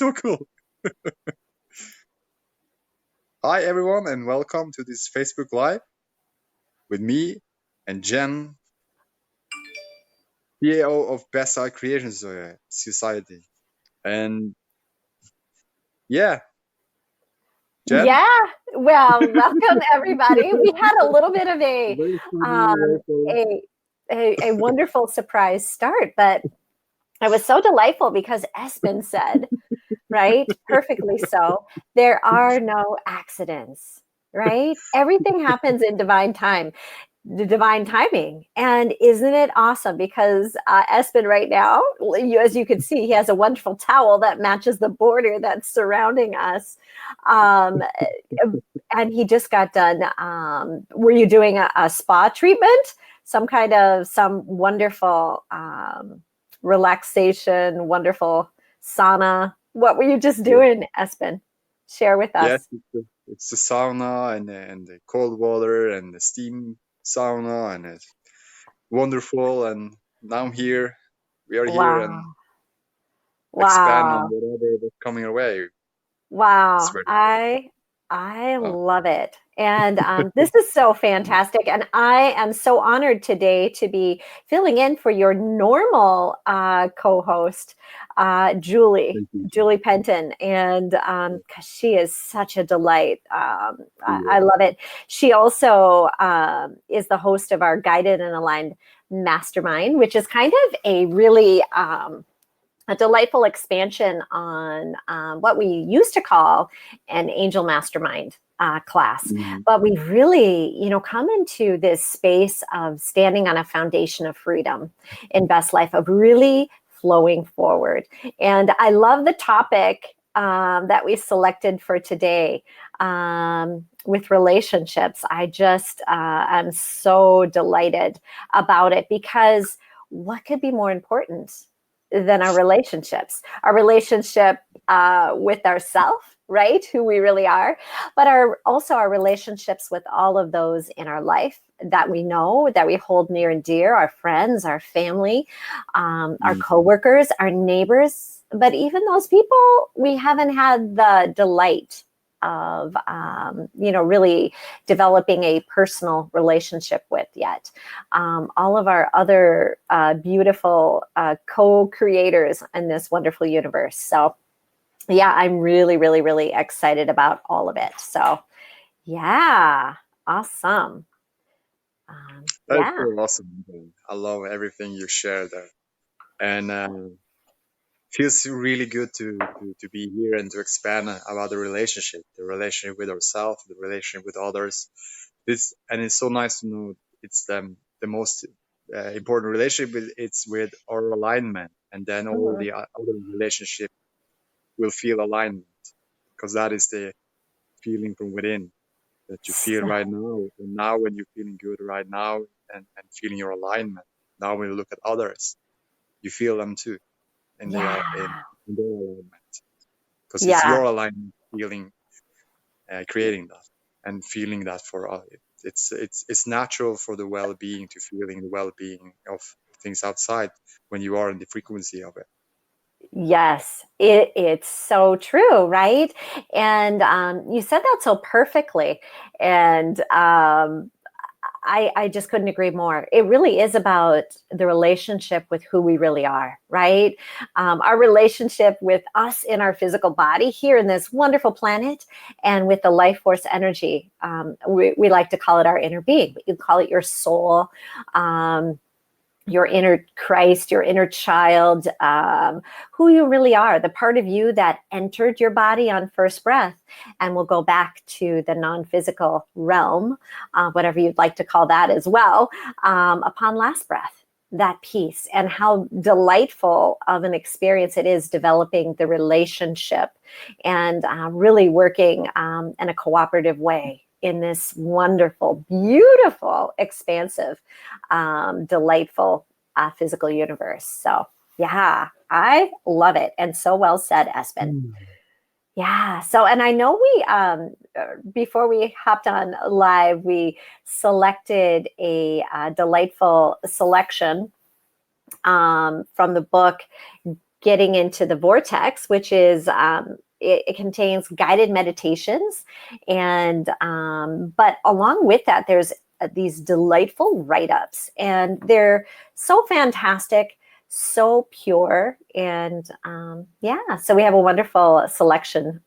So cool. Hi, everyone, and welcome to this Facebook Live with me and Jen, CEO of Best Side Creations Society. And yeah, Jen. Yeah, well, welcome everybody. We had a little bit of Very funny, um, very funny. a a wonderful surprise start, but it was so delightful because Espen said, right, perfectly so, there are no accidents, right? Everything happens in divine time, the divine timing. And isn't it awesome? Because Espen right now, as you can see, he has a wonderful towel that matches the border that's surrounding us. Um, and he just got done. Were you doing a spa treatment? Some wonderful relaxation, wonderful sauna. What were you just Yeah. doing, Espen? Share with Yes, us. it's the sauna and the cold water and the steam sauna, and it's wonderful. And now I'm here. We are here and Wow. expand on Wow. whatever that's coming our way. It's Wow. very I uh, love it. And this is so fantastic. And I am so honored today to be filling in for your normal co-host, thank you. Julie Penton. And 'cause she is such a delight. I Yeah. love it. She also is the host of our Guided and Aligned Mastermind, which is kind of a really a delightful expansion on what we used to call an angel mastermind class. Mhm. But we've really, come into this space of standing on a foundation of freedom in Best Life, of really flowing forward. And I love the topic that we selected for today with relationships. I just am so delighted about it because what could be more important than our relationship with ourselves, right, who we really are, but also our relationships with all of those in our life that we know, that we hold near and dear, our friends, our family, our Mhm. coworkers, our neighbors, but even those people we haven't had the delight of really developing a personal relationship with yet. All of our other beautiful co-creators in this wonderful universe. So yeah, I'm really, really, really excited about all of it. So yeah, awesome. That's so Yeah. awesome. I love everything you share there, and feels really good to be here and to expand about the relationship with ourselves, the relationship with others. This and it's so nice to know it's the most important relationship. It's with our alignment, and then all Mhm. the other relationship will feel alignment because that is the feeling from within that you feel right now. And now when you're feeling good right now and feeling your alignment, now when you look at others, you feel them too in Yeah. in their alignment because it's Yeah. your alignment feeling, creating that and feeling that for it's natural for the well-being to feeling the well-being of things outside when you are in the frequency of it. Yes, it's so true, right? And you said that so perfectly. And I just couldn't agree more. It really is about the relationship with who we really are, right? Our relationship with us in our physical body here in this wonderful planet and with the life force energy. We like to call it our inner being, but you call it your soul. Your inner Christ, your inner child, who you really are, the part of you that entered your body on first breath and will go back to the non-physical realm, whatever you'd like to call that as well, upon last breath. That peace and how delightful of an experience it is developing the relationship and really working in a cooperative way in this wonderful, beautiful, expansive, delightful physical universe. So, yeah, I love it. And so well said, Espen. Mm. Yeah. So, and I know before we hopped on live, we selected a delightful selection from the book getting into the Vortex, which is it contains guided meditations, and but along with that, there's these delightful write-ups, and they're so fantastic, so pure, and yeah. So we have a wonderful selection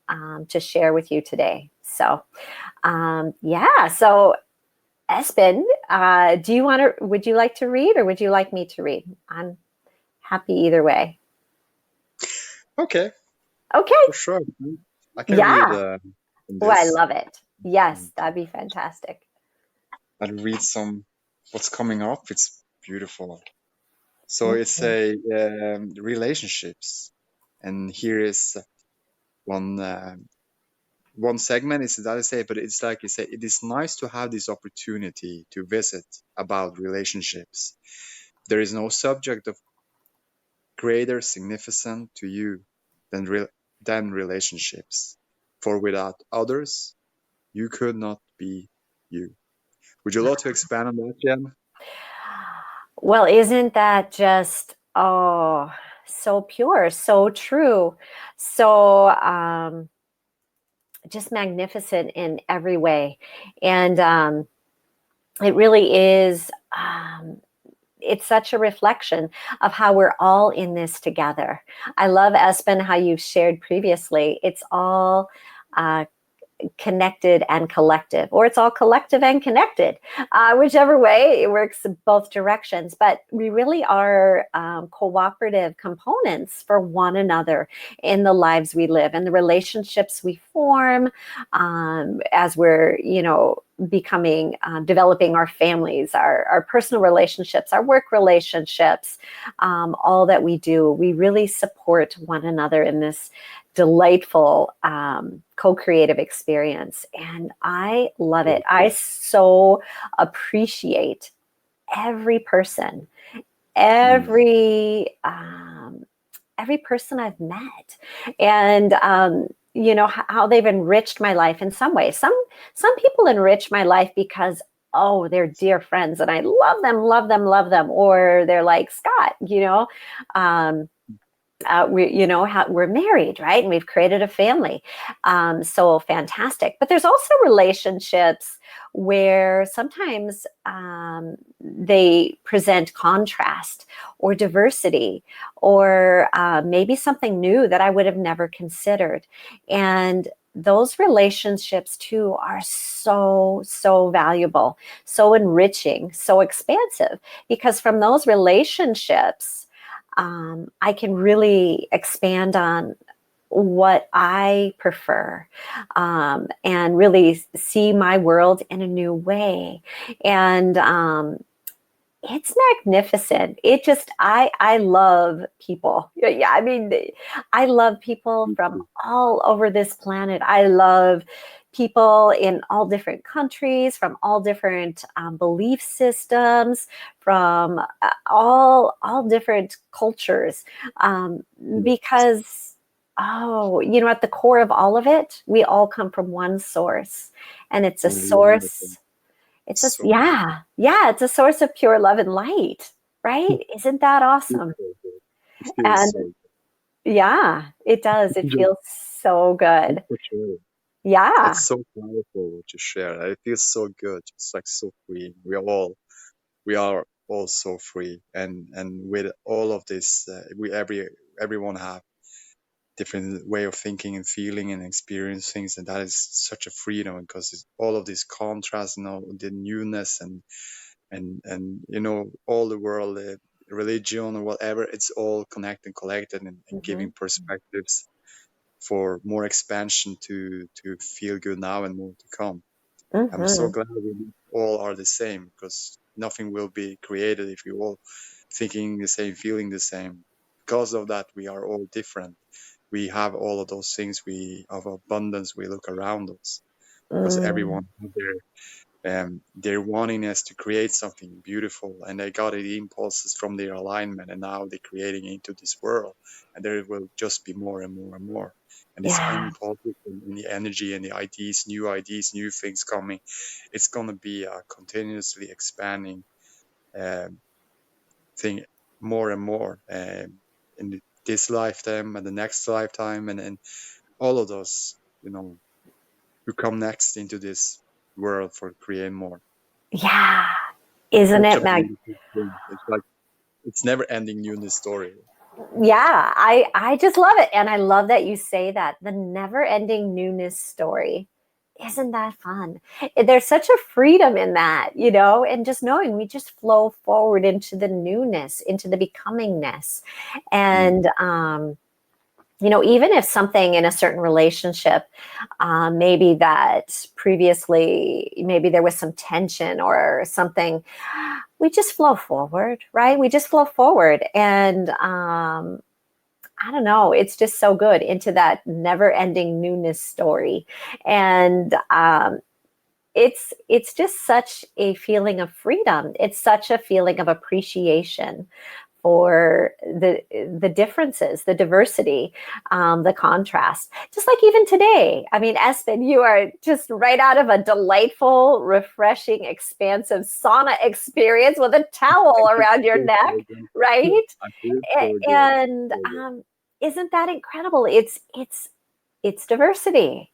to share with you today. So yeah. So Espen, do you want to? Would you like to read, or would you like me to read? I'm happy either way. Okay, Okay. for sure. I can read Yeah. from Oh, I this. love it. Yes, that'd be fantastic. I'll read some what's coming up. It's beautiful. So it's Mhm. a relationships, and here is one one segment is that I say, but it's like you say, it is nice to have this opportunity to visit about relationships. There is no subject of greater significance to you than than relationships, for without others, you could not be you. Would you love to expand on that, Jen? Well, isn't that just, oh, so pure, so true, so just magnificent in every way. And it really is, it's such a reflection of how we're all in this together. I love, Espen, how you've shared previously. It's all uh, connected and collective, or it's all collective and connected, whichever way it works in both directions. But we really are cooperative components for one another in the lives we live and the relationships we form as we're, becoming, developing our families, our personal relationships, our work relationships, all that we do. We really support one another in this delightful co-creative experience, and I love it. I so appreciate every person, Mm. every person I've met, and how they've enriched my life in some way. Some people enrich my life because, oh, they're dear friends and I love them, love them, love them, or they're like Scott, um, we're married, right? And we've created a family. So fantastic. But there's also relationships where sometimes they present contrast or diversity, or maybe something new that I would have never considered. And those relationships too are so valuable, so enriching, so expansive, because from those relationships, I can really expand on what I prefer, and really see my world in a new way. And it's magnificent. It just, I love people. Yeah, I mean, I love people from all over this planet. I love people in all different countries, from all different belief systems, from all different cultures, because, oh, at the core of all of it, we all come from one source, and it's a Wonderful. source. It's just, So yeah, it's a source of pure love and light, right? Isn't that it's awesome? so good. It feels And so yeah, it does. It good. feels so good. For sure. Yeah. It's so powerful what you share. It feels so good. It's like so free. We are all so free, and with all of this, everyone have different way of thinking and feeling and experience things, and that is such a freedom because it's all of this contrast and all the newness and all the world, religion or whatever, it's all connected, collected, and Hmm. giving perspectives for more expansion to feel good now and more to come. I'm so Hmm. glad we all are the same because nothing will be created if we all thinking the same, feeling the same. Because of that, we are all different. We have all of those things we of abundance we look around us because Mm. everyone has their wantingness to create something beautiful, and they got the impulses from their alignment, and now they're creating into this world, and there will just be more and more and more. And this Yeah. impulses and the energy and the ideas, new things coming, it's going to be a continuously expanding um, thing, more and more. And this lifetime and the next lifetime, and all of those, who come next into this world for create more. Yeah. Isn't Such it a beautiful thing. It's like it's never ending newness story. Yeah, I just love it. And I love that you say that. The never-ending newness story. Isn't that fun? There's such a freedom in that, and just knowing we just flow forward into the newness, into the becomingness. And even if something in a certain relationship, maybe that previously, maybe there was some tension or something, we just flow forward, right? We just flow forward. And I don't know, it's just so good into that never ending newness story. And it's just such a feeling of freedom. It's such a feeling of appreciation for the differences, the diversity, the contrast. Just like even today, I mean, Espen, you are just right out of a delightful, refreshing, expansive sauna experience with a towel around your neck, right? I feel so good. And isn't that incredible? It's diversity,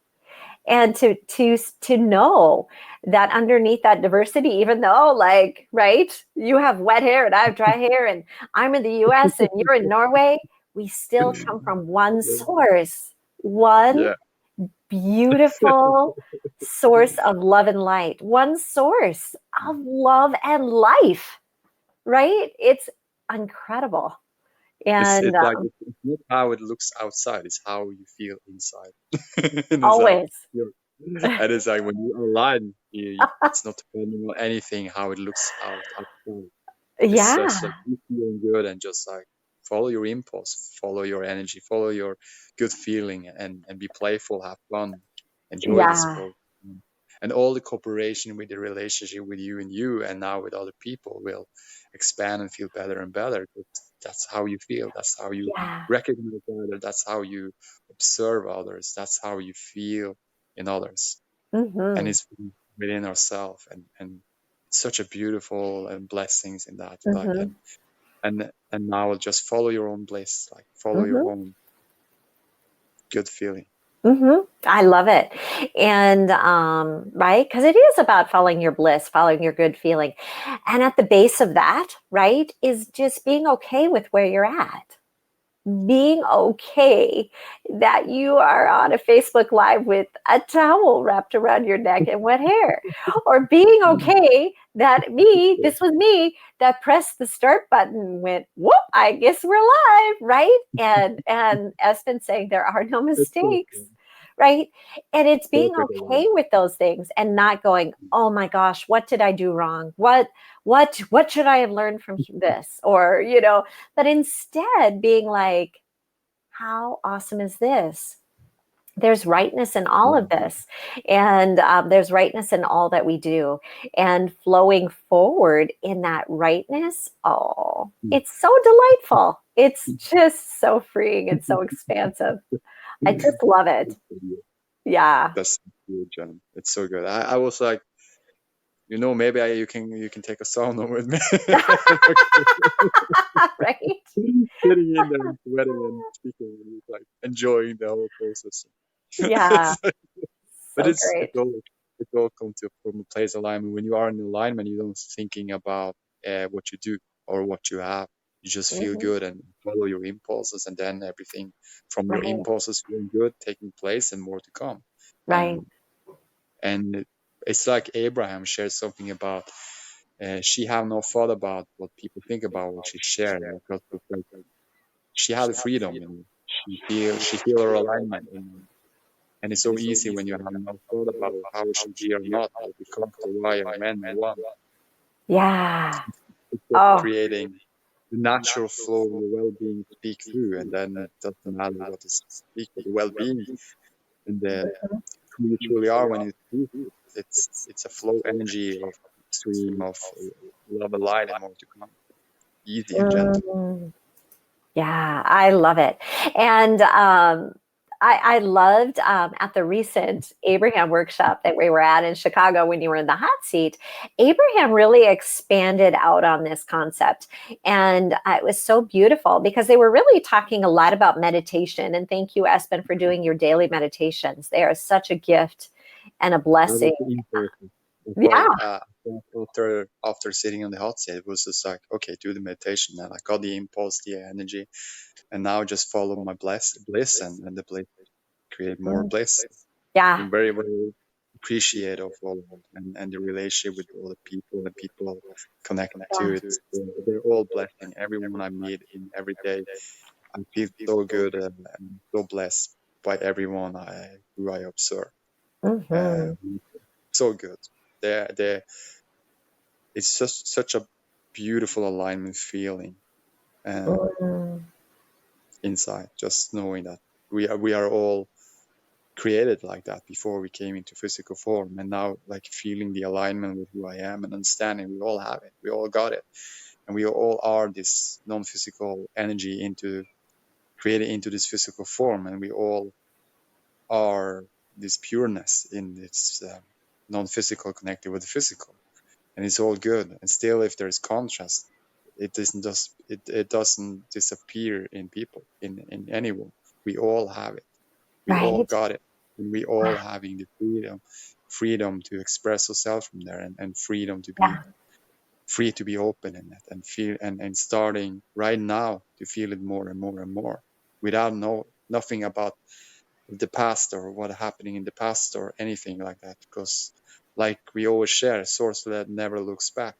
and to know that underneath that diversity, even though, like, right, you have wet hair and I have dry hair and I'm in the US and you're in Norway, we still come from one source, one Yeah. beautiful source of love and light, one source of love and life, right? It's incredible. And It's like it's not how it looks outside, it's how you feel inside. And it's like, always. and it's like when you align, it's not depending on anything how it looks outside. It's just Yeah. like you feeling good and just like follow your impulse, follow your energy, follow your good feeling, and be playful, have fun, enjoy this Yeah. process. And all the cooperation with the relationship with you and you, and now with other people, will expand and feel better and better. That's how you feel. That's how you Yeah. recognize others. That's how you observe others. That's how you feel in others. And Mm-hmm. it's within ourselves. And such a beautiful and blessings in that. Like Mm-hmm. and now just follow your own bliss. Like follow your Mm-hmm. own good feeling. Mm-hmm. I love it. And right, because it is about following your bliss, following your good feeling. And at the base of that, right, is just being okay with where you're at. Being okay that you are on a Facebook Live with a towel wrapped around your neck and wet hair, or being okay that this was me that pressed the start button and went, whoop, I guess we're live, right? And Espen saying there are no It's so mistakes, right? And it's being perfect. okay with those things and not going, oh my gosh, what did I do wrong? What should I have learned from this? Or, but instead being like, how awesome is this? There's rightness in all of this. And there's rightness in all that we do. And flowing forward in that rightness, oh, it's so delightful. It's just so freeing and so expansive. I just love it. Yeah. That's good, Jen. It's so good. I was like, maybe you can take a sauna with me. Right? Sitting in there and sweating and speaking and like enjoying the whole process. Yeah. But So it's great. it's all it all comes from a place of alignment. When you are in alignment, you don't thinking about what you do or what you have. You just feel Hmm. good and follow your impulses, and then everything from your Right. impulses feeling good taking place and more to come. Right. And it's like Abraham shared something about she have no thought about what people think about what she shared because it's like she had the freedom and she feel her alignment and it's so easy when you have no thought about how it should be or not or become the why or when or what. Yeah. It's just Oh, creating the natural flow of the well-being speak through, and then it doesn't matter what is speak, but the well-being and the who you truly are when you speak. It's a flow energy of stream of love and light and more to come. Easy and gentle. mm, yeah, I love it. And I loved at the recent Abraham workshop that we were at in Chicago when you were in the hot seat. Abraham really expanded out on this concept. And it was so beautiful because they were really talking a lot about meditation. And thank you, Espen, for doing your daily meditations. They are such a gift and a That was blessing. important. It's like Yeah. after sitting on the hot seat, it was just like, okay, do the meditation. And I got the impulse, the energy, and now just follow my bliss, and the bliss create more Mm. bliss. Yeah. I'm very, very appreciative of all of it, and the relationship with all the people and people connected to it. They're all blessing. Everyone I meet in every day, I feel so good and so blessed by everyone who I observe. Uh, Hmm. so good. They It's just such a beautiful alignment feeling uh, Mm. inside, just knowing that we are all created like that before we came into physical form, and now like feeling the alignment with who I am and understanding we all have it, we all got it, and we all are this non-physical energy into created into this physical form, and we all are this pureness in this non-physical connected with the physical, and it's all good. And still, if there's contrast, it doesn't disappear in people, in anyone. We all have it, we all Right. got it, and we all having the freedom to express ourselves from there, and freedom to be Yeah. free to be open in it, and feel, and starting right now to feel it more and more and more, without nothing about the past or what happening in the past or anything like that, because like we always share, source that never looks back,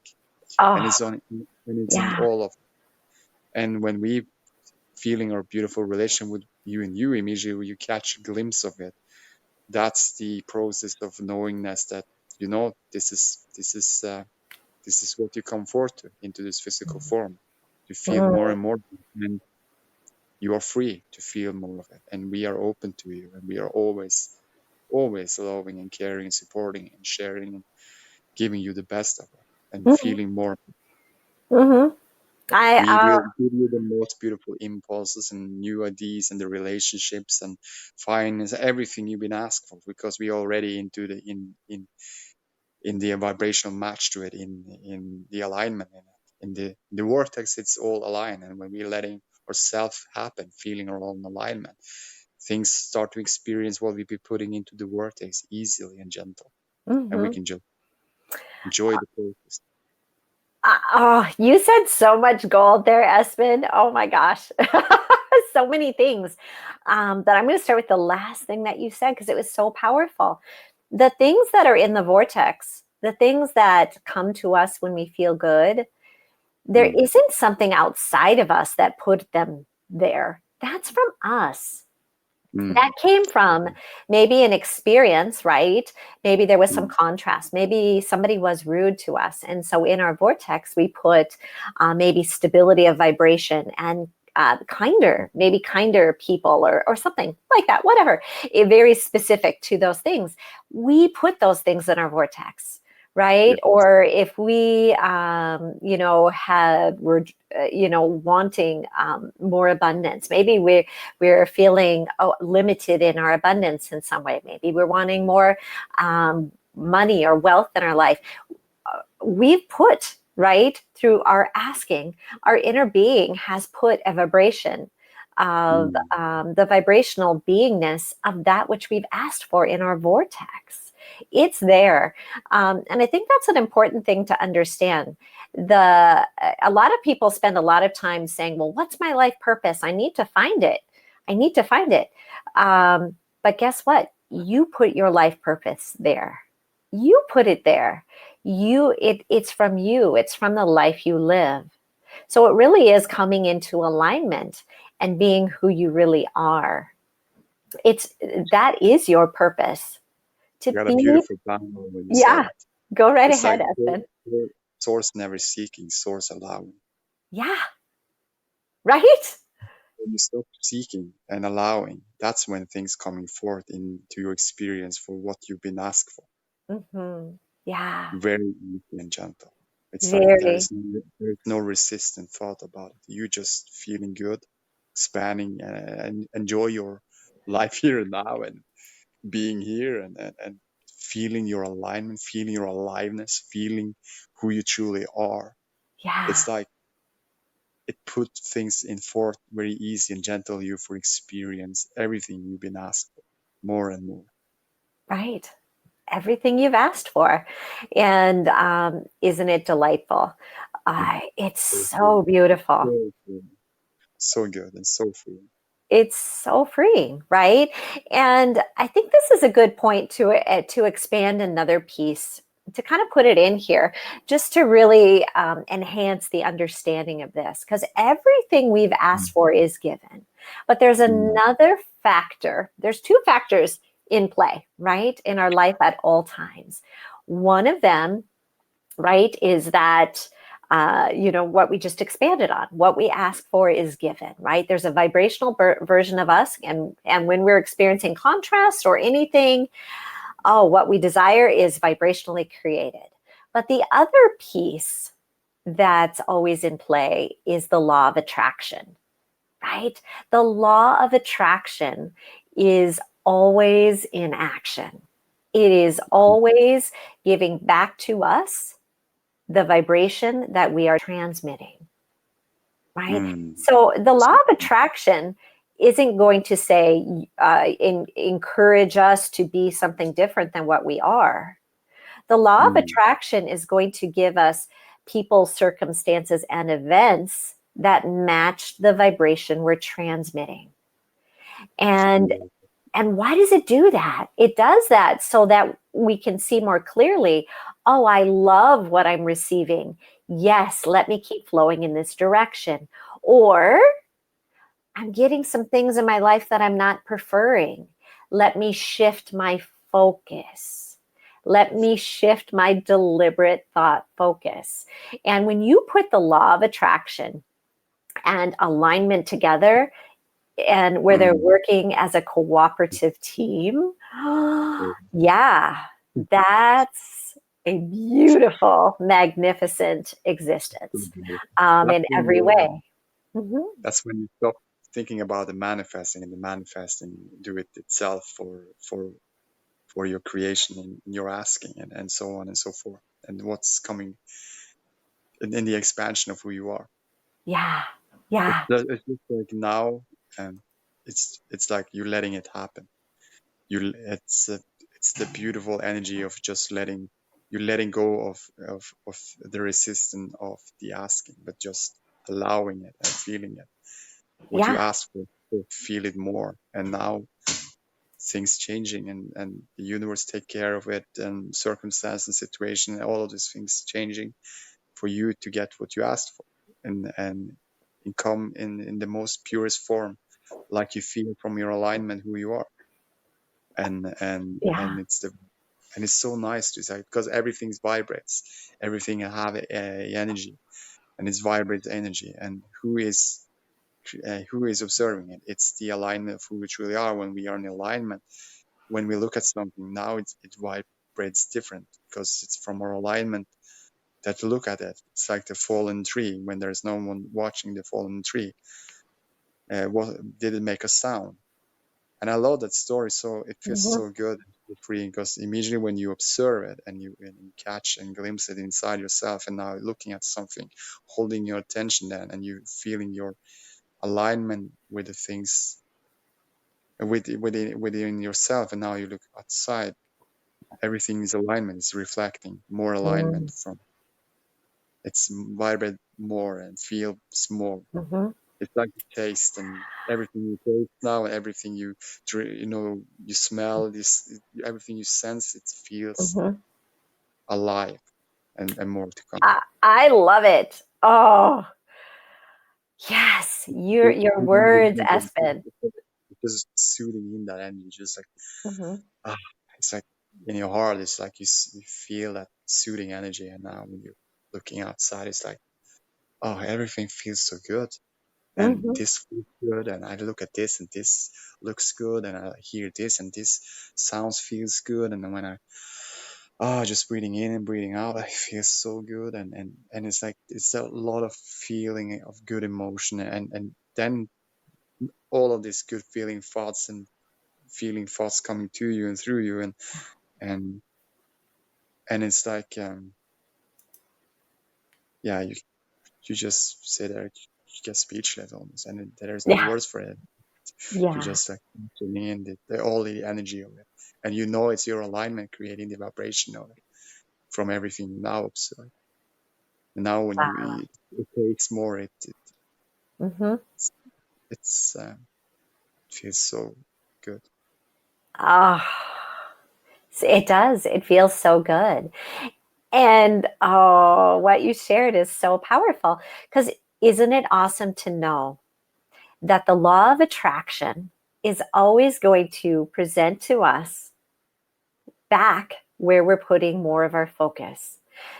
and Oh, it's on, and it's in yeah. all of, and when we feeling our beautiful relation with you, and you immediately you catch a glimpse of it, that's the process of knowingness that this is what you come forth to into this physical form, to feel more Mm. and more, and you are free to feel more of it, and we are open to you, and we are always loving and caring and supporting and sharing and giving you the best of it and Hmm. feeling more. Hmm. I We will give you the most beautiful impulses and new ideas and the relationships and finance, everything you've been asked for, because we already into the in the vibrational match to it, in the alignment, in the vortex. It's all aligned, and when we're letting ourselves happen, feeling our own alignment, things start to experience what we be putting into the vortex easily and gentle, and we Mhm. can just enjoy the process. Oh, you said so much gold there, Espen. Oh my gosh. So many things. But I'm going to start with the last thing that you said because it was so powerful. The things that are in the vortex, the things that come to us when we feel good, there Mm, isn't something outside of us that put them there. That's from us. mm, That came from maybe an experience, right? Maybe there was some mm, contrast. Maybe somebody was rude to us. And so in our vortex, we put maybe stability of vibration and maybe kinder people or something like that, whatever. Very specific to those things. We put those things in our vortex, yeah, right? Or if we, we're, wanting more abundance, maybe we're feeling limited in our abundance in some way. Maybe we're wanting more money or wealth in our life. We've put, right, through our asking, our inner being has put a vibration of mm, the vibrational beingness of that which we've asked for in our vortex. It's there. And I think that's an important thing to understand. A lot of people spend a lot of time saying, well, what's my life purpose? I need to find it. I need to find it. But guess what? You put your life purpose there. You put it there. It's from you. It's from the life you live. So it really is coming into alignment and being who you really are. It's That is your purpose to you got a be. beautiful plan when you said Yeah, it. go right It's like ahead, Espen. source never seeking, source allowing. Yeah, right. When you stop seeking and allowing, that's when things coming forth into your experience for what you've been asked for. Hmm. Yeah, Very easy and gentle. It's like very. there's no resistant thought about it. You just feeling good, expanding, and enjoy your life here and now, and being here, and feeling your alignment, feeling your aliveness, feeling who you truly are. Yeah, It's like it put things in forth very easy and gentle you for experience everything you've been asked for more and more. right. Everything you've asked for. And isn't it delightful? It's So so free, beautiful. so free, so good and so free. It's so freeing, right? And I think this is a good point to expand another piece, to kind of put it in here, just to really enhance the understanding of this, because everything we've asked for is given. But there's Mm. another factor. There's two factors in play, right, in our life at all times. One of them, right, is that what we just expanded on. What we ask for is given, right? There's a vibrational version of us, and when we're experiencing contrast or anything, oh, what we desire is vibrationally created. But the other piece that's always in play is the law of attraction, right? The law of attraction is always in action. It is always giving back to us the vibration that we are transmitting, right? Mm. So the law So, of attraction isn't going to say, encourage us to be something different than what we are. The law of mm. attraction is going to give us people, circumstances, and events that match the vibration we're transmitting. And So, And why does it do that? It does that so that we can see more clearly, oh, I love what I'm receiving. Yes, let me keep flowing in this direction. Or I'm getting some things in my life that I'm not preferring. Let me shift my focus. Let me shift my deliberate thought focus. And when you put the law of attraction and alignment together, and where they're mm. working as a cooperative team. Yeah, that's a beautiful, magnificent existence That's in when every you way. Mhm. that's when you stop thinking about the manifesting, and the manifesting do it itself for your creation and your asking, and so on and so forth, and what's coming in the expansion of who you are. Yeah, yeah, It's just like now, um, it's like you're letting it happen. You it's the beautiful energy of just letting go of the resistance of the asking, but just allowing it and feeling it. What you yeah, ask for, feel it more. And now things changing, and the universe take care of it, and circumstance and situation, and all of these things changing for you to get what you asked for, and come in the most purest form, like you feel from your alignment who you are. And yeah, it's so nice to say, because everything vibrates, everything have energy, and it's vibrates energy. And who is observing it? It's the alignment of who we truly are. When we are in alignment, when we look at something now, it vibrates different, because it's from our alignment that look at it. It's like the fallen tree. When there's no one watching the fallen tree, what did it make a sound? And I love that story. So it feels mhm, so good and so freeing, because immediately when you observe it, and you catch and glimpse it inside yourself, and now looking at something, holding your attention then, and you feeling your alignment with the things within yourself, and now you look outside, everything is alignment. It's reflecting more alignment mm, from, it's vibrate more and feels more. mhm, It's like you taste, and everything you taste now, and everything you you smell this, everything you sense, it feels mhm. alive, and more to come. I love it. Oh, yes, your words, Espen. Just soothing in that energy, just like, Mhm, ah, it's like in your heart, it's like you feel that soothing energy, and now when you're looking outside, it's like, oh, everything feels so good, and mhm, this feels good, and I look at this, and this looks good, and I hear this, and this sounds feels good, and then when I, just breathing in and breathing out, I feel so good, and it's like it's a lot of feeling of good emotion, and then all of these good feeling thoughts and feeling thoughts coming to you and through you, and it's like yeah, you just sit there, you get speechless almost, and there's no Yeah. words for it. You Yeah. just like tuning in all the energy of it, and you know it's your alignment creating the vibration of it from everything you now observe. And now when Wow. it takes more, Mm-hmm. it's it feels so good. Oh, it does. It feels so good. And oh, what you shared is so powerful because isn't it awesome to know that the law of attraction is always going to present to us back where we're putting more of our focus.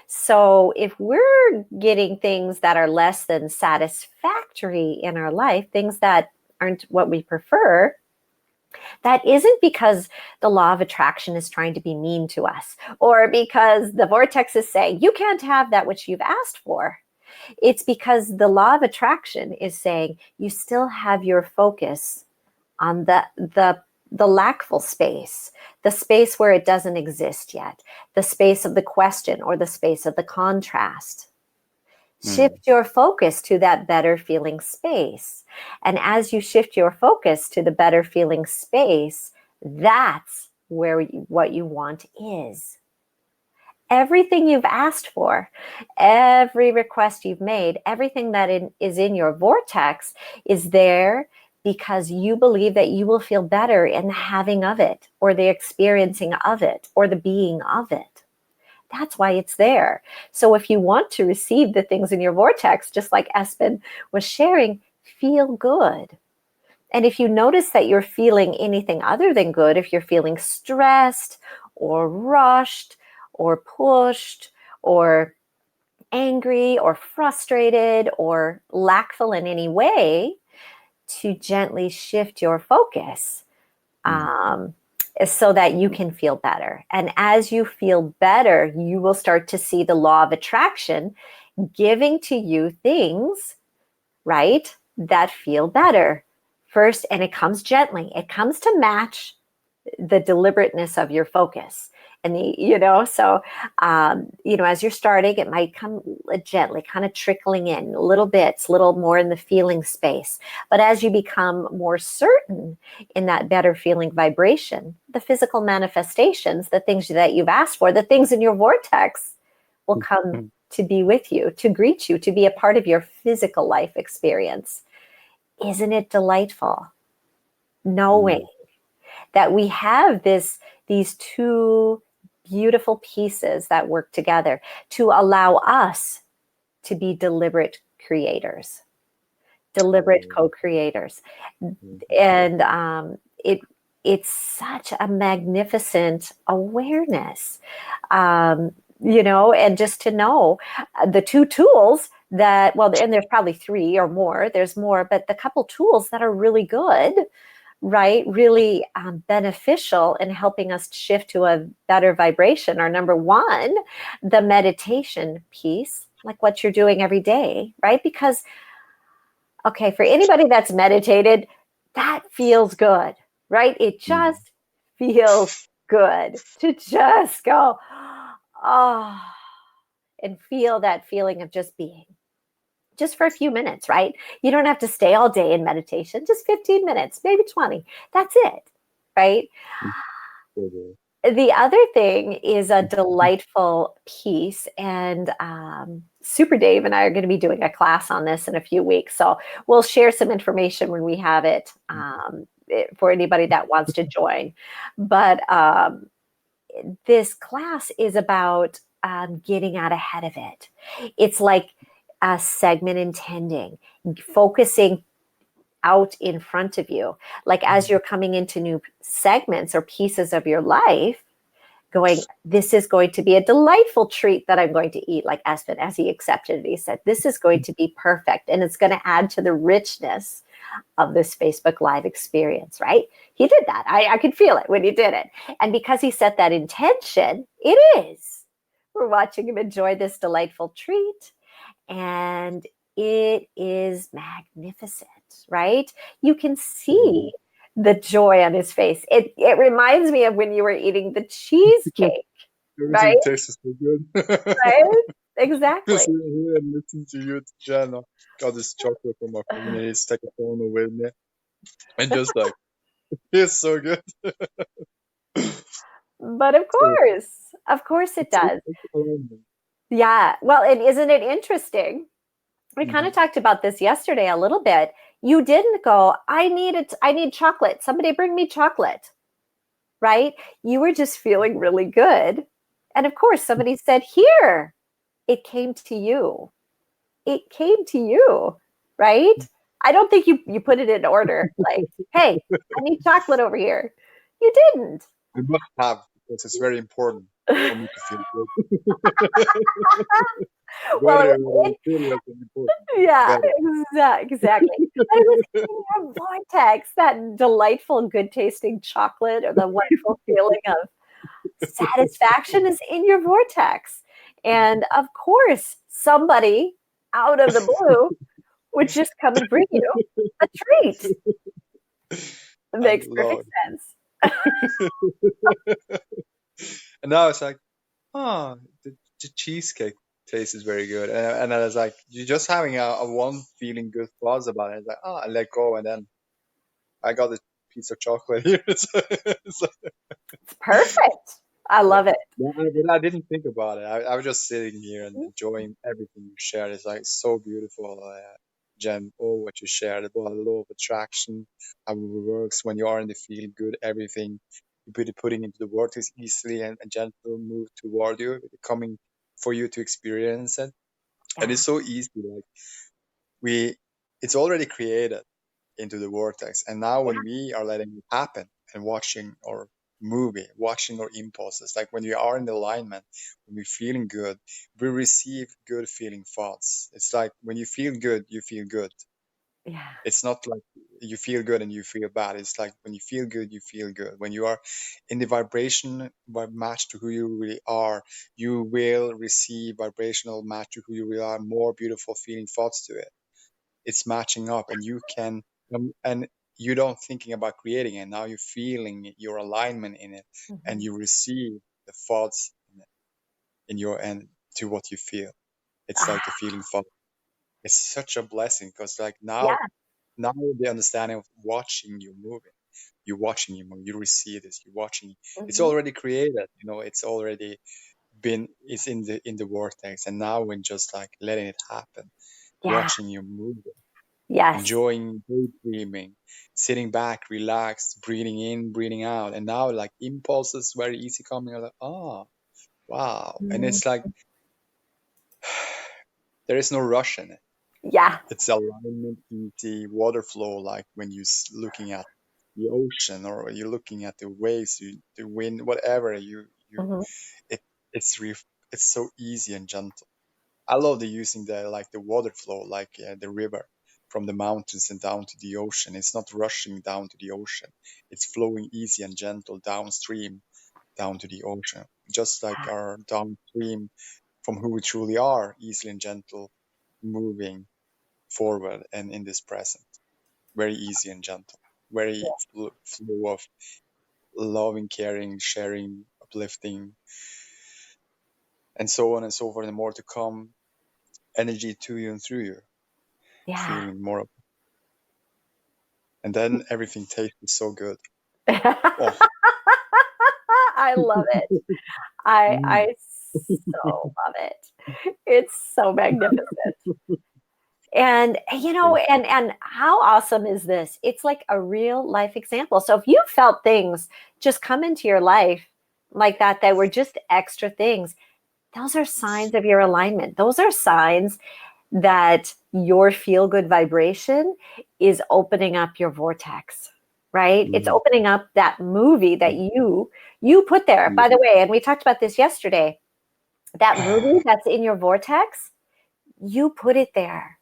So if we're getting things that are less than satisfactory in our life, things that aren't what we prefer, that isn't because the law of attraction is trying to be mean to us or because the vortex is saying you can't have that which you've asked for. It's because the law of attraction is saying you still have your focus on the lackful space, the space where it doesn't exist yet, the space of the question or the space of the contrast. Mm. Shift your focus to that better feeling space. And as you shift your focus to the better feeling space, that's where what you want is. Everything you've asked for, every request you've made, everything that is in your vortex is there because you believe that you will feel better in the having of it or the experiencing of it or the being of it. That's why it's there. So if you want to receive the things in your vortex, just like Espen was sharing, feel good. And if you notice that you're feeling anything other than good, if you're feeling stressed or rushed or pushed or angry or frustrated or lackful in any way, to gently shift your focus Mm. um, so that you can feel better. And as you feel better, you will start to see the law of attraction giving to you things, right, that feel better first. And it comes gently, it comes to match the deliberateness of your focus. And as you're starting, it might come gently, kind of trickling in little bits, little more in the feeling space. But as you become more certain in that better feeling vibration, the physical manifestations, the things that you've asked for, the things in your vortex will come Mm. to be with you, to greet you, to be a part of your physical life experience. Isn't it delightful knowing Mm. that we have these two beautiful pieces that work together to allow us to be deliberate creators, deliberate Oh, co-creators. yeah. And it's such a magnificent awareness, and just to know the two tools that, well, and there's probably three or more, there's more, but the couple tools that are really good, right, really beneficial in helping us shift to a better vibration are number one, the meditation piece, like what you're doing every day, right? Because, okay, for anybody that's meditated, that feels good, right? It Mm. just feels good to just go, oh, and feel that feeling of just being. Just for a few minutes, right? You don't have to stay all day in meditation, just 15 minutes, maybe 20. That's it, right? Good. The other thing is a delightful piece, and Super Dave and I are going to be doing a class on this in a few weeks. So we'll share some information when we have it for anybody that wants to join. But this class is about getting out ahead of it. It's like a segment intending, focusing out in front of you. Like as you're coming into new segments or pieces of your life, going, this is going to be a delightful treat that I'm going to eat, like Espen, as he accepted it. He said, this is going to be perfect. And it's going to add to the richness of this Facebook Live experience, right? He did that. I could feel it when he did it. And because he set that intention, it is. We're watching him enjoy this delightful treat. And it is magnificent, right? You can see the joy on his face. It reminds me of when you were eating the cheesecake, right? Everything tastes so good. Right? Exactly. Sitting here and listen to you, Jen. Got this chocolate from my phone and it's take a phone with me. And just like, it's so good. But So of course it it's does. alignment. Yeah. Well, and isn't it interesting? We kind of Mhm. talked about this yesterday a little bit. You didn't go, I need chocolate. Somebody bring me chocolate, right? You were just feeling really good. And of course, somebody said, here, it came to you. It came to you, right? I don't think you put it in order. Like, hey, I need chocolate over here. You didn't. I must have because it's very important for me to feel good. Well, Very, very serious and important. yeah, Very. exactly. But it was in your vortex, that delightful, good tasting chocolate or the wonderful feeling of satisfaction is in your vortex. And of course, somebody out of the blue would just come and bring you a treat. It I makes perfect love sense. it. And now it's like, oh, the cheesecake tastes very good. And I was like, you're just having a one feeling good thoughts about it. It's like, oh, I let go. And then I got a piece of chocolate here. It's like, It's perfect. I yeah. love it. But I didn't think about it. I was just sitting here and enjoying everything you shared. It's like so beautiful, Jen. All what you shared about the law of attraction, how it works when you are in the feel good, everything you putting into the vortex easily and gentle move toward you, coming for you to experience it. And Yeah. it's so easy. Like we, it's already created into the vortex. And now Yeah. when we are letting it happen and watching our movie, watching our impulses, like when we are in alignment, when we're feeling good, we receive good feeling thoughts. It's like when you feel good, you feel good. Yeah. It's not like you feel good and you feel bad. It's like when you feel good, you feel good. When you are in the vibration match to who you really are, you will receive vibrational match to who you really are, more beautiful feeling thoughts to it. It's matching up and you can and you don't thinking about creating it, now you're feeling your alignment in it and Mhm. you receive the thoughts in your end to what you feel. It's like the Ah, feeling thought. It's such a blessing because like now yeah. now the understanding of watching you moving, you watching you move, you receive this, you watching, it's Mhm. already created, it's already been, it's in the vortex, and now when just like letting it happen, Yeah. watching you move, Yes. enjoying daydreaming, sitting back, relaxed, breathing in, breathing out. And now like impulses very easy coming. I'm like, oh, wow. And Mm. it's like there is no rush in it. Yeah. It's alignment, easy water flow, like when you looking at the ocean or you're looking at the waves, the wind, whatever you Mhm. it it's it's so easy and gentle. I love the using the like the water flow, like the river from the mountains and down to the ocean. It's not rushing down to the ocean. It's flowing easy and gentle downstream down to the ocean, just like our downstream from who we truly are, easy and gentle, moving forward and in this present. Very easy and gentle. Very flow of loving, caring, sharing, uplifting, and so on and so forth, and more to come. Energy to you and through you, Yeah. feeling more, and then everything tastes so good. Oh, I love it. mm, I so love it. It's so magnificent. And and how awesome is this? It's like a real life example. So if you felt things just come into your life like that were just extra things, those are signs of your alignment. Those are signs that your feel good vibration is opening up your vortex, right? It's mm, opening up that movie that mm, you put there. mm. By the way, and we talked about this yesterday, that movie that's in your vortex, you put it there.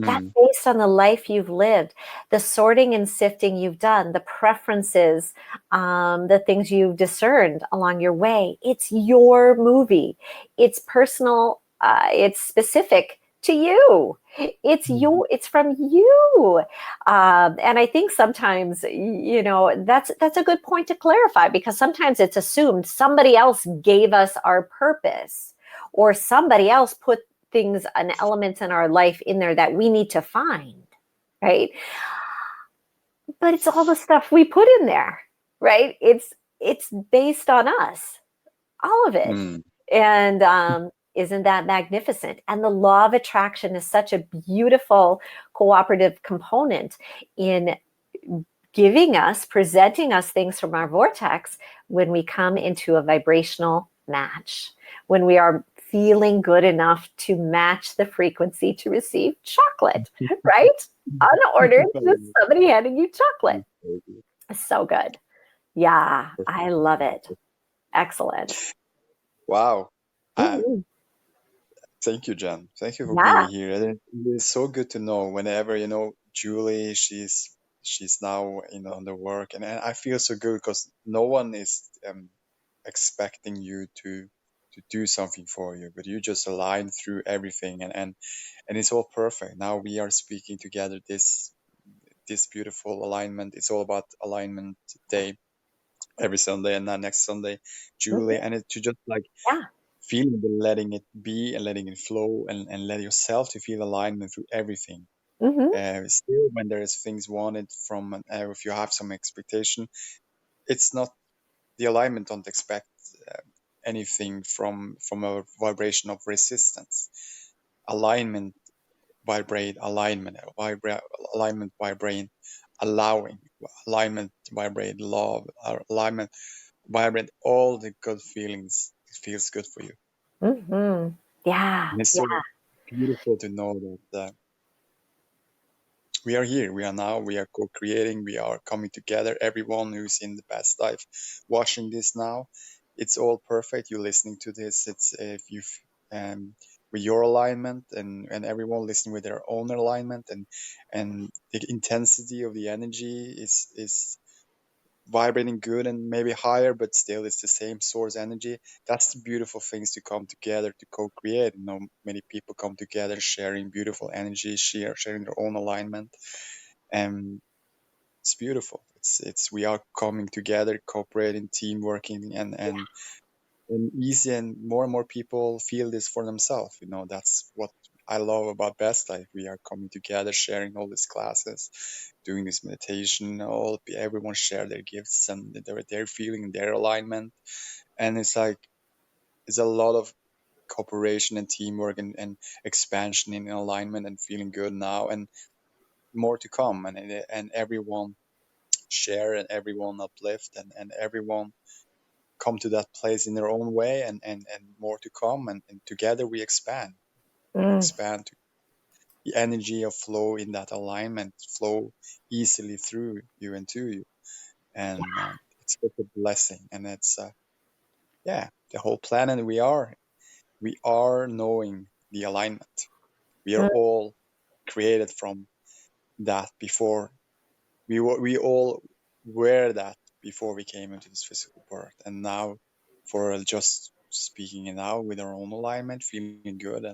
That's Mm, based on the life you've lived, the sorting and sifting you've done, the preferences, the things you've discerned along your way. It's your movie. It's personal. It's specific to you. It's from you. And I think sometimes, that's a good point to clarify, because sometimes it's assumed somebody else gave us our purpose, or somebody else put things and elements in our life in there that we need to find, right? But it's all the stuff we put in there, right? It's based on us, all of it. Mm. And isn't that magnificent? And the law of attraction is such a beautiful cooperative component in presenting us things from our vortex when we come into a vibrational match, when we are feeling good enough to match the frequency to receive chocolate, right? Unordered, just somebody handing you chocolate. So good. Yeah, I love it. Excellent. Wow. Mhm. Thank you, Jen. Thank you for Yeah. being here. And it's so good to know whenever, Julie, she's now, on the work, and I feel so good because no one is expecting you to do something for you, but you just align through everything, and it's all perfect. Now we are speaking together this beautiful alignment. It's all about alignment day every Sunday, and then next Sunday, Julie, Mhm. and it to just like Yeah. feeling the letting it be and letting it flow, and let yourself to feel alignment through everything. Hmm. Still, when there is things wanted from, if you have some expectation, it's not the alignment. Don't expect uh, anything from a vibration of resistance. Alignment vibrate alignment, alignment vibrate allowing, alignment vibrate love, alignment vibrate all the good feelings. It feels good for you. Hmm. Yeah. And it's so Yeah. beautiful to know that we are here. We are now. We are co-creating. We are coming together. Everyone who's in the past life watching this now, it's all perfect. You're listening to this. It's if you've with your alignment, and everyone listening with their own alignment, and the intensity of the energy is vibrating good and maybe higher, but still it's the same source energy. That's the beautiful things to come together to co-create. Many people come together sharing beautiful energy, sharing their own alignment, and it's beautiful. It's we are coming together, cooperating, team working, and easy, and more people feel this for themselves. That's what I love about Best Life. We are coming together, sharing all these classes, doing this meditation. Everyone share their gifts and their feeling, their alignment, and it's a lot of cooperation and teamwork, and expansion in alignment and feeling good now, and more to come, and everyone share, and everyone uplift, and everyone come to that place in their own way, and more to come, and together we expand. We Mm. expand to the energy of flow in that alignment, flow easily through you and to you, and it's such a blessing. And it's yeah, the whole planet we are knowing the alignment. We are Mm. all created from that before. We all were that before we came into this physical birth, and now, for just speaking it out with our own alignment, feeling good,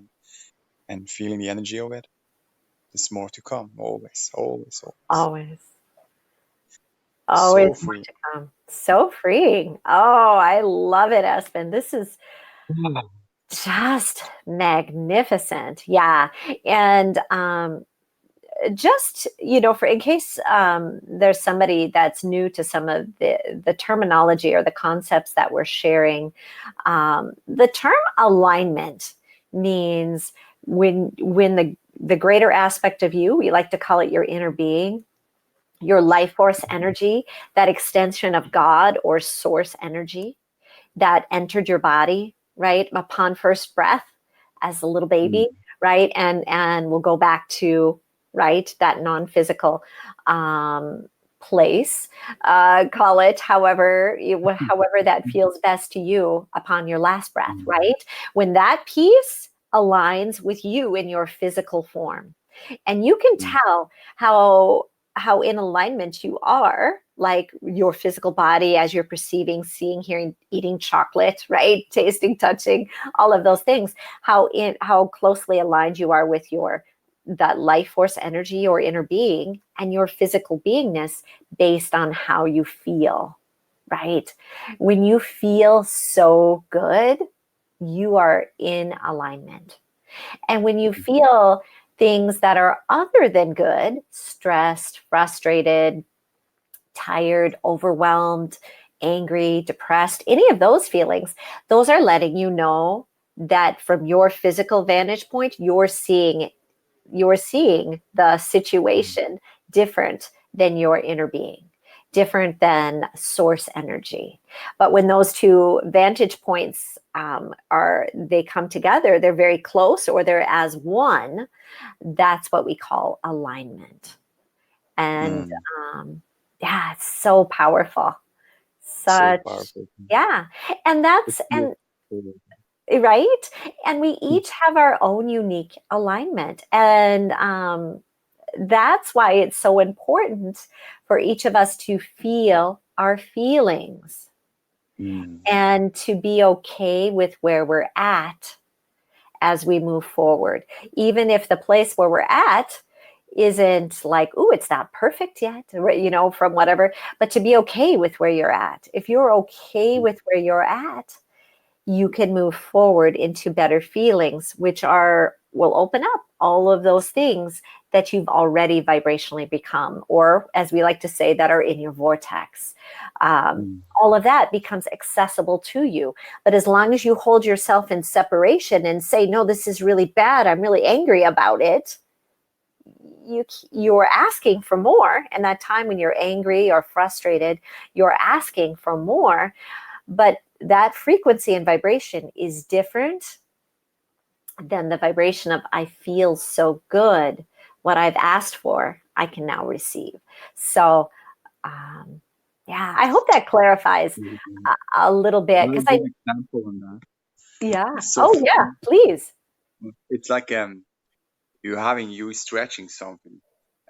and feeling the energy of it, there's more to come. Always, always, always. Always. Always So more free. to come. So freeing. Oh, I love it, Espen. This is Mm. just magnificent. Yeah. And just, for in case there's somebody that's new to some of the terminology or the concepts that we're sharing, the term alignment means when the greater aspect of you, we like to call it your inner being, your life force energy, that extension of God or source energy that entered your body, right, upon first breath as a little baby, right, and we'll go back to, right, that non-physical place, call it however that feels best to you upon your last breath, right, when that piece aligns with you in your physical form, and you can tell how how in alignment you are, like your physical body as you're perceiving, seeing, hearing, eating chocolate, right? Tasting, touching, all of those things, how closely aligned you are with your that life force energy or inner being and your physical beingness based on how you feel, right? When you feel so good, you are in alignment. And when you feel things that are other than good, stressed, frustrated, tired, overwhelmed, angry, depressed, any of those feelings, those are letting you know that from your physical vantage point, you're seeing the situation different than your inner being, different than source energy. But when those two vantage points they come together, they're very close or they're as one. That's what we call alignment. And Mm. yeah, it's so powerful. So Such, powerful. yeah. And It's that's, good. and right. And we each have our own unique alignment. And that's why it's so important for each of us to feel our feelings Mm. and to be okay with where we're at as we move forward. Even if the place where we're at isn't like, oh, it's not perfect yet, from whatever, but to be okay with where you're at. If you're okay with where you're at, you can move forward into better feelings, which will open up all of those things that you've already vibrationally become, or as we like to say, that are in your vortex. Mm. All of that becomes accessible to you. But as long as you hold yourself in separation and say, no, this is really bad, I'm really angry about it, you're asking for more. And that time when you're angry or frustrated, you're asking for more. But that frequency and vibration is different than the vibration of I feel so good. What I've asked for, I can now receive. So, yeah, I hope that clarifies Mhm. a little bit Another because good example on that. yeah. It's so Oh, yeah, funny. please. It's like you stretching something,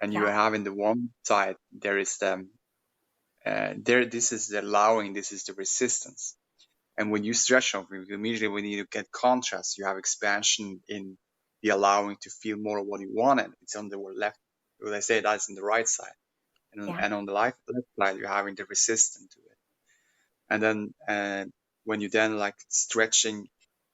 and you Yeah. have in the one side there is there this is the allowing, this is the resistance. And when you stretch something, immediately when you get contrast, you have expansion in the allowing to feel more of what you wanted. It's on the left. Well, I say that's on the right side, Yeah. and on the left side you're having the resistance to it. And then when you then like stretching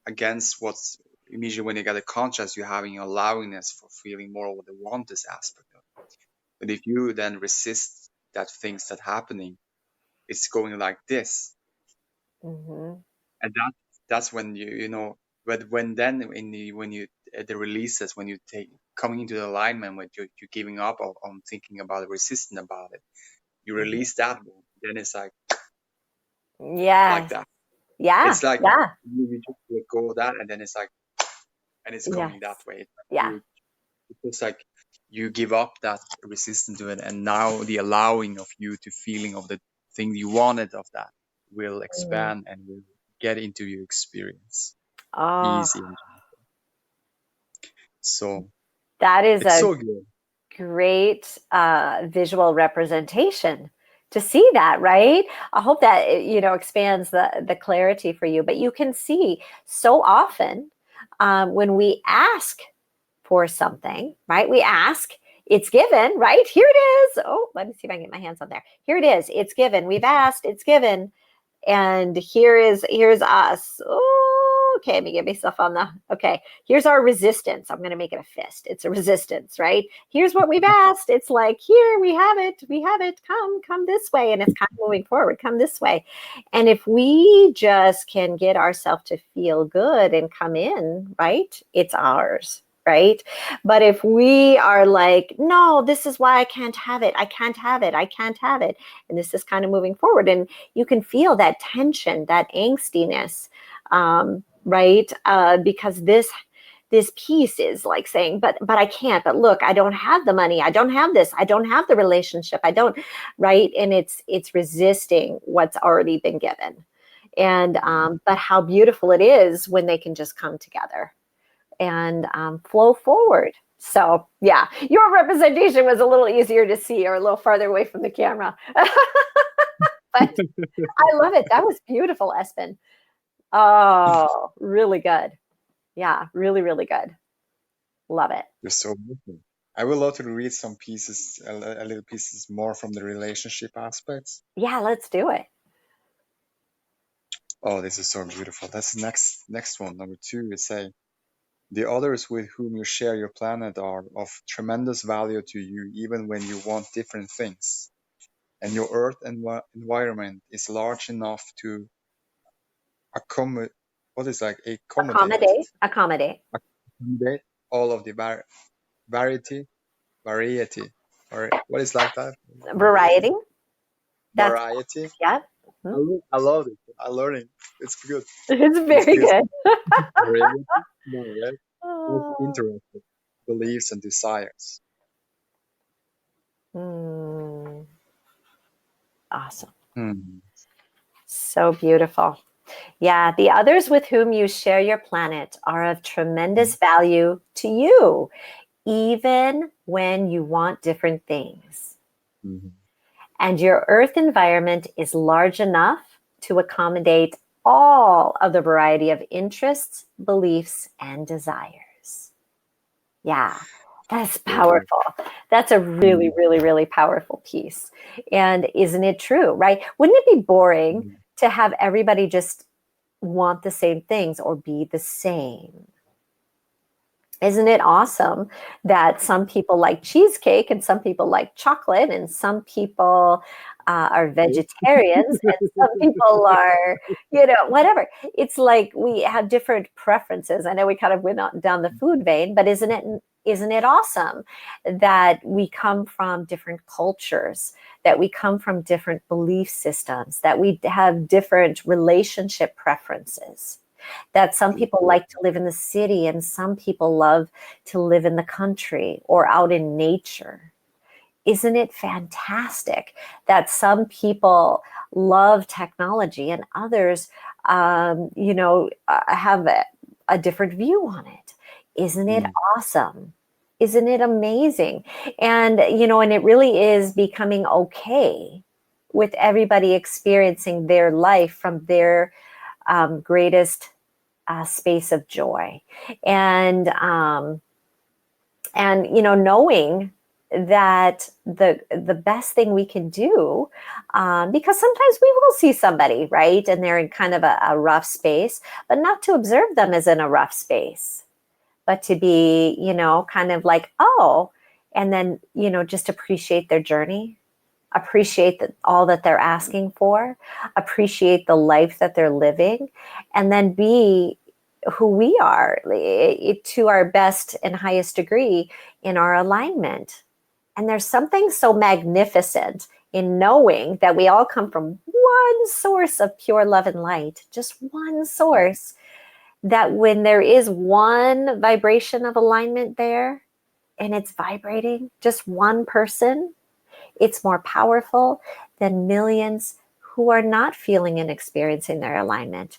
against what's immediately when you get a contrast, you're having allowingness for feeling more of the want this aspect of it. But if you then resist that things that happening, it's going like this, Hmm. and that's when you know. But when then in when you the releases, when you take coming into the alignment, when you're giving up on thinking about it, resisting about it, you Hmm. release that one. Then it's like Yes. that. Yeah. It's like Yeah. you just let go of that, and then it's like, and it's Yes. coming that way. Yeah. It's just like you give up that resistance to it, and now the allowing of you to feeling of the thing you wanted of that will Mm. expand and will get into your experience Oh, easy. So that is it's a so good. great visual representation to see that, right? I hope that expands the clarity for you. But you can see so often when we ask for something, right? We ask, it's given, right? Here it is. Oh, let me see if I can get my hands on there. Here it is. It's given. We've asked, it's given. And here's us. Oh, okay, let me get myself on the okay. Here's our resistance. I'm gonna make it a fist. It's a resistance, right? Here's what we've asked. It's like, here we have it. We have it. Come this way. And it's kind of moving forward. Come this way. And if we just can get ourselves to feel good and come in, right? It's ours. Right. But if we are like, no, this is why I can't have it. I can't have it. I can't have it. And this is kind of moving forward. And you can feel that tension, that angstiness, right? Because this piece is like saying, but I can't. But look, I don't have the money. I don't have this. I don't have the relationship. I don't, right? And it's resisting what's already been given. And but how beautiful it is when they can just come together and flow forward. So yeah, your representation was a little easier to see or a little farther away from the camera. But I love it. That was beautiful, Espen. Oh, really good. Yeah, really, really good. Love it. You're so welcome. I would love to read some pieces, a little pieces more from the relationship aspects. Yeah, let's do it. Oh, this is so beautiful. That's the next one. Number two is say, the others with whom you share your planet are of tremendous value to you, even when you want different things. And your Earth environment is large enough to accommodate, what is like Accommodate, accommodate. accommodate all of the variety, variety, or what is like that? Variety. That's Variety. yeah. Mhm. I love it. I learning. It's good. It's It's very good. good. Variety. No, right? Of Oh. interested beliefs and desires. Mm, awesome. Hmm. So beautiful. Yeah, the others with whom you share your planet are of tremendous value to you, even when you want different things. Mm-hmm. And your Earth environment is large enough to accommodate all of the variety of interests, beliefs, and desires. Yeah, that's powerful. That's a really, really, really powerful piece. And isn't it true, right? Wouldn't it be boring to have everybody just want the same things or be the same? Isn't it awesome that some people like cheesecake and some people like chocolate and some people are vegetarians and some people are, whatever. It's like we have different preferences. I know we kind of went down the food vein, but isn't it awesome that we come from different cultures, that we come from different belief systems, that we have different relationship preferences? That some people like to live in the city and some people love to live in the country or out in nature. Isn't it fantastic that some people love technology and others, have a different view on it? Isn't it awesome? Isn't it amazing? And it really is becoming okay with everybody experiencing their life from their greatest space of joy, and knowing that the best thing we can do, because sometimes we will see somebody, right, and they're in kind of a rough space, but not to observe them as in a rough space, but to be kind of like, oh, and then just appreciate their journey, appreciate all that they're asking for, appreciate the life that they're living, and then be who we are to our best and highest degree in our alignment. And there's something so magnificent in knowing that we all come from one source of pure love and light, just one source, that when there is one vibration of alignment there and it's vibrating, just one person, it's more powerful than millions who are not feeling and experiencing their alignment.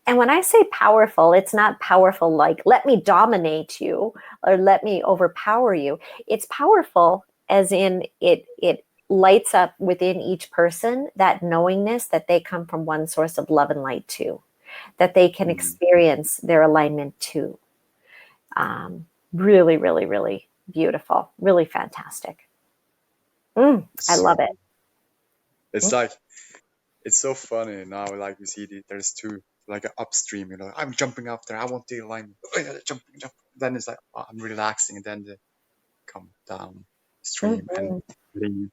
And when I say powerful, it's not powerful like, let me dominate you or let me overpower you. It's powerful as in it lights up within each person that knowingness that they come from one source of love and light too, that they can experience their alignment too. Really, really, really beautiful, really fantastic. I love it. It's like, it's so funny now. Like you see, there's two, like an upstream. I'm jumping up there. I want the alignment. Oh, yeah, jump. Then it's like, oh, I'm relaxing, and then they come down stream and Mhm. leave.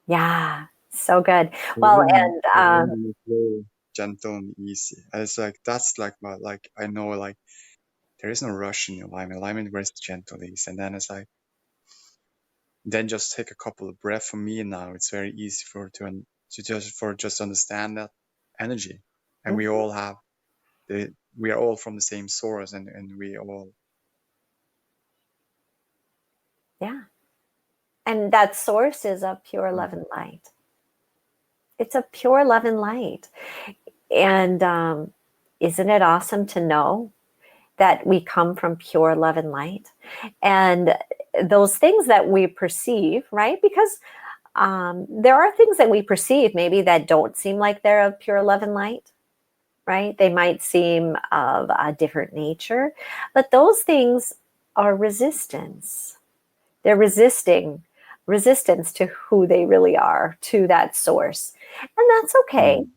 Yeah, so good. Well, Alignment, and alignment is very gentle and easy. And it's like that's like my like I know like there is no rush in alignment. Alignment is very gentle, easy, and then it's like then just take a couple of breaths for me. Now it's very easy to just understand that energy, and we mhm, all have we are all from the same source, and we all yeah, and that source is of pure love and light. It's a pure love and light. And isn't it awesome to know that we come from pure love and light. And those things that we perceive, right? Because there are things that we perceive maybe that don't seem like they're of pure love and light, right? They might seem of a different nature, but those things are resistance. They're resistance to who they really are, to that source. And that's okay. Mm,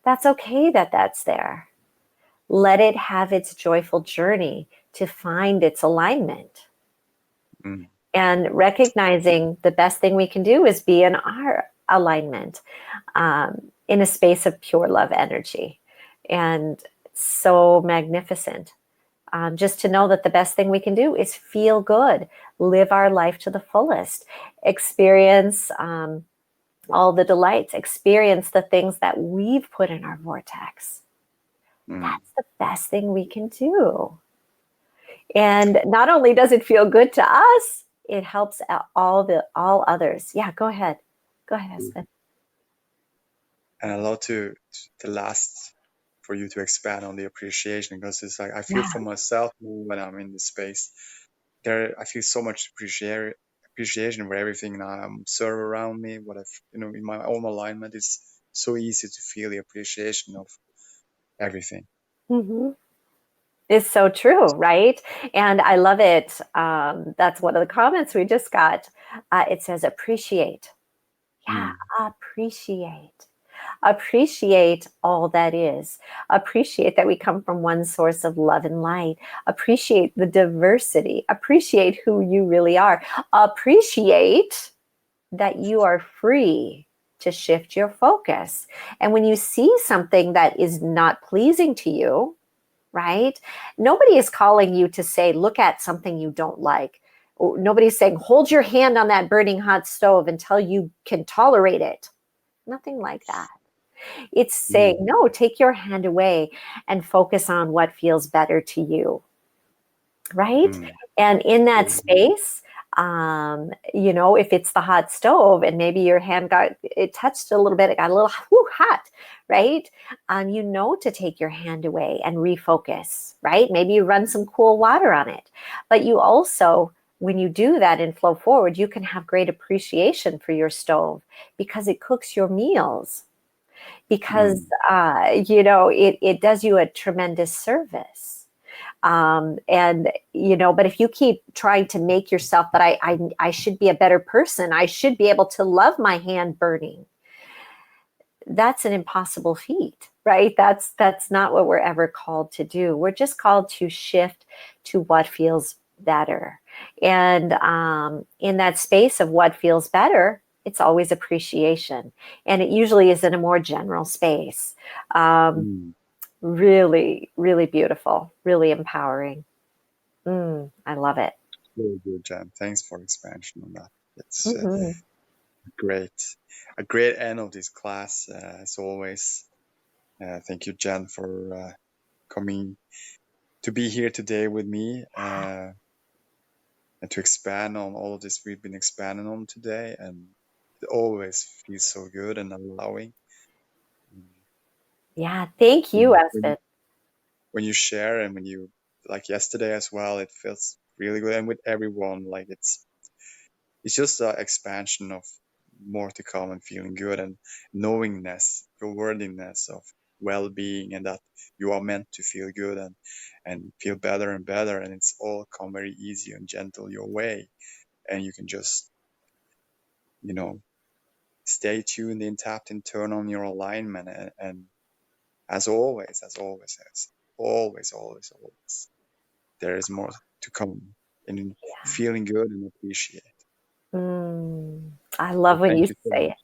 That's okay that that's there. Let it have its joyful journey to find its alignment. mm, And recognizing the best thing we can do is be in our alignment, in a space of pure love energy. And so magnificent. Just to know that the best thing we can do is feel good, live our life to the fullest, experience all the delights, experience the things that we've put in our vortex. mm. That's the best thing we can do. And not only does it feel good to us, it helps all others. Yeah, go ahead. Go ahead, husband. And I love to the last for you to expand on the appreciation, because it's like I feel Yeah. for myself when I'm in this space there. I feel so much appreciation for everything that I observe around me. What I've, in my own alignment, it's so easy to feel the appreciation of everything. Hmm. It's so true, right? And I love it. That's one of the comments we just got. It says appreciate. Yeah, Mm, appreciate. Appreciate all that is. Appreciate that we come from one source of love and light. Appreciate the diversity. Appreciate who you really are. Appreciate that you are free to shift your focus. And when you see something that is not pleasing to you, right? Nobody is calling you to say, look at something you don't like. Or nobody's saying, hold your hand on that burning hot stove until you can tolerate it. Nothing like that. It's saying, mm, no, take your hand away and focus on what feels better to you, right? mm, And in that mm, space, if it's the hot stove and maybe your hand it touched a little bit, it got a little hot, right? To take your hand away and refocus, right? Maybe you run some cool water on it. But you also, when you do that and flow forward, you can have great appreciation for your stove because it cooks your meals, because mm, it does you a tremendous service. But if you keep trying to make yourself that I should be a better person, I should be able to love my hand burning, that's an impossible feat, right? That's not what we're ever called to do. We're just called to shift to what feels better. And in that space of what feels better, it's always appreciation. And it usually is in a more general space. Um, mm. really, really beautiful, really empowering. I love it. Very good, Jan. Thanks for expansion on that. It's Hmm. great. A great end of this class, as always. Thank you, Jan, for coming to be here today with me, and to expand on all of this we've been expanding on today. And it always feels so good and allowing. Yeah, thank you, Mm. When Espen. when you share, and when you, like yesterday as well, it feels really good. And with everyone, like it's just an expansion of more to come, and feeling good, and knowingness, your worthiness of well-being, and that you are meant to feel good, and feel better and better, and it's all come very easy and gentle your way. And you can just, you know stay tuned in, tapped and turn on your alignment, and as always, there is more to come in feeling good and appreciate. I love So when thank you you so say much. it.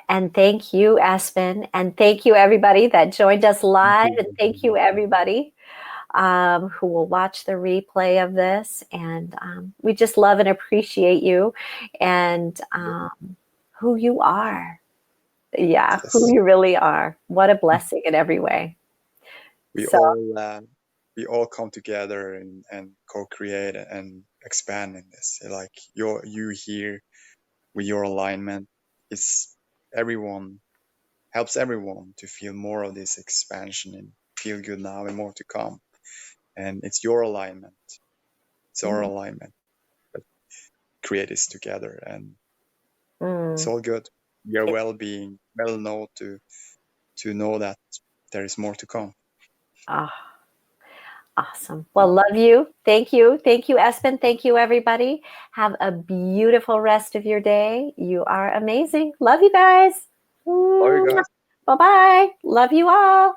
And thank you, Aspen. And thank you, everybody that joined us Thank live. you. And thank you, everybody who will watch the replay of this. And we just love and appreciate you and who you are. Yeah, who Yes, you really are. What a blessing in every way. we So, all uh, we all come together and co-create and expand in this. Like you here with your alignment, is everyone helps everyone to feel more of this expansion and feel good now and more to come. And it's your alignment. It's our alignment that create this together, and it's all good. We are well-being, well known to know that there is more to come. Oh, awesome. Well, love you. Thank you. Thank you, Espen. Thank you, everybody. Have a beautiful rest of your day. You are amazing. Love you guys. Love you guys. Bye-bye. Love you all.